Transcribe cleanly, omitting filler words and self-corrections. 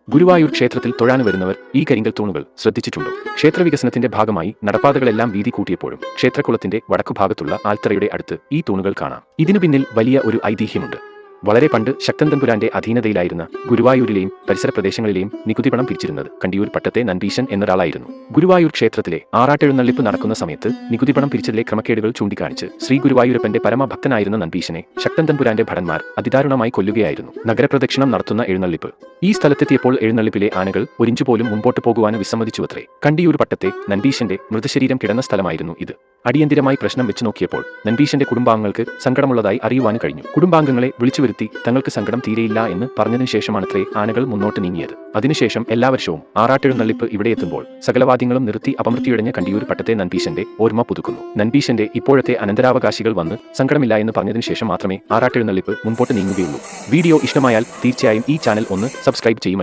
ഗുരുവായൂർ ക്ഷേത്രത്തിൽ തൊഴാൻ വരുന്നവർ ഈ കരിങ്കൽ തൂണുകൾ ശ്രദ്ധിച്ചിട്ടുണ്ടോ? ക്ഷേത്രവികസനത്തിന്റെ ഭാഗമായി നടപ്പാതകളെല്ലാം വീതി കൂട്ടിയപ്പോഴും ക്ഷേത്രക്കുളത്തിന്റെ വടക്കുഭാഗത്തുള്ള ആൽത്തറയുടെ അടുത്ത് ഈ തൂണുകൾ കാണാം. ഇതിനു പിന്നിൽ വലിയ ഒരു ഐതിഹ്യമുണ്ട്. വളരെ പണ്ട് ശക്തൻ തമ്പുരാന്റെ അധീനതയിലായിരുന്ന ഗുരുവായൂരിലെയും പരിസര പ്രദേശങ്ങളിലെയും നികുതി പണം പിരിച്ചിരുന്നത് കണ്ടിയൂർ പട്ടത്തെ നമ്പീശൻ എന്നൊരാളായിരുന്നു. ഗുരുവായൂർ ക്ഷേത്രത്തിലെ ആറാട്ടെഴുന്നള്ളിപ്പ് നടക്കുന്ന സമയത്ത് നികുതി പണം പിരിച്ചതിലെ ക്രമക്കേടുകൾ ചൂണ്ടിക്കാണിച്ച് ശ്രീ ഗുരുവായൂരപ്പന്റെ പരമഭക്തനായിരുന്ന നമ്പീശനെ ശക്തൻ തമ്പുരാന്റെ ഭടന്മാർ അതിദാരുണമായി കൊല്ലുകയായിരുന്നു. നഗരപ്രദക്ഷിണം നടത്തുന്ന എഴുന്നള്ളിപ്പ്. ഈ സ്ഥലത്തെത്തിയപ്പോൾ എഴുന്നള്ളിപ്പിലെ ആനകൾ ഒരിഞ്ചുപോലും മുമ്പോട്ട് പോകുവാൻ വിസമ്മതിച്ചുവത്രേ. കണ്ടിയൂർ പട്ടത്തെ നമ്പീശന്റെ മൃതശരീരം കിടന്ന സ്ഥലമായിരുന്നു ഇത്. അടിയന്തിരമായി പ്രശ്നം വെച്ചു നോക്കിയപ്പോൾ നമ്പീശന്റെ കുടുംബാംഗങ്ങൾക്ക് സങ്കടമുള്ളതായി അറിയുവാൻ കഴിഞ്ഞു. കുടുംബാംഗങ്ങളെ വിളിച്ചുവരുത്തി തങ്ങൾക്ക് സങ്കടം തീരെയില്ല എന്ന് പറഞ്ഞതിനു ശേഷമാണത്രേ ആനകൾ മുന്നോട്ട് നീങ്ങിയത്. അതിനുശേഷം എല്ലാ വർഷവും ആറാട്ടെഴുന്നള്ളിപ്പ് ഇവിടെ എത്തുമ്പോൾ സകലവാദ്യങ്ങളും നിർത്തി അപമൃത്യുടഞ്ഞ കണ്ടിയൂർ പട്ടത്തെ നമ്പീശന്റെ ഓർമ്മ പുതുക്കുന്നു. നമ്പീശന്റെ ഇപ്പോഴത്തെ അനന്തരാവകാശികൾ വന്ന് സങ്കടമില്ല എന്ന് പറഞ്ഞതിനു ശേഷം മാത്രമേ ആറാട്ടെഴുന്നള്ളിപ്പ് മുൻപോട്ട് നീങ്ങുകയുള്ളൂ. വീഡിയോ ഇഷ്ടമായാൽ തീർച്ചയായും ഈ ചാനൽ ഒന്ന് സബ്സ്ക്രൈബ് ചെയ്യുമല്ലോ.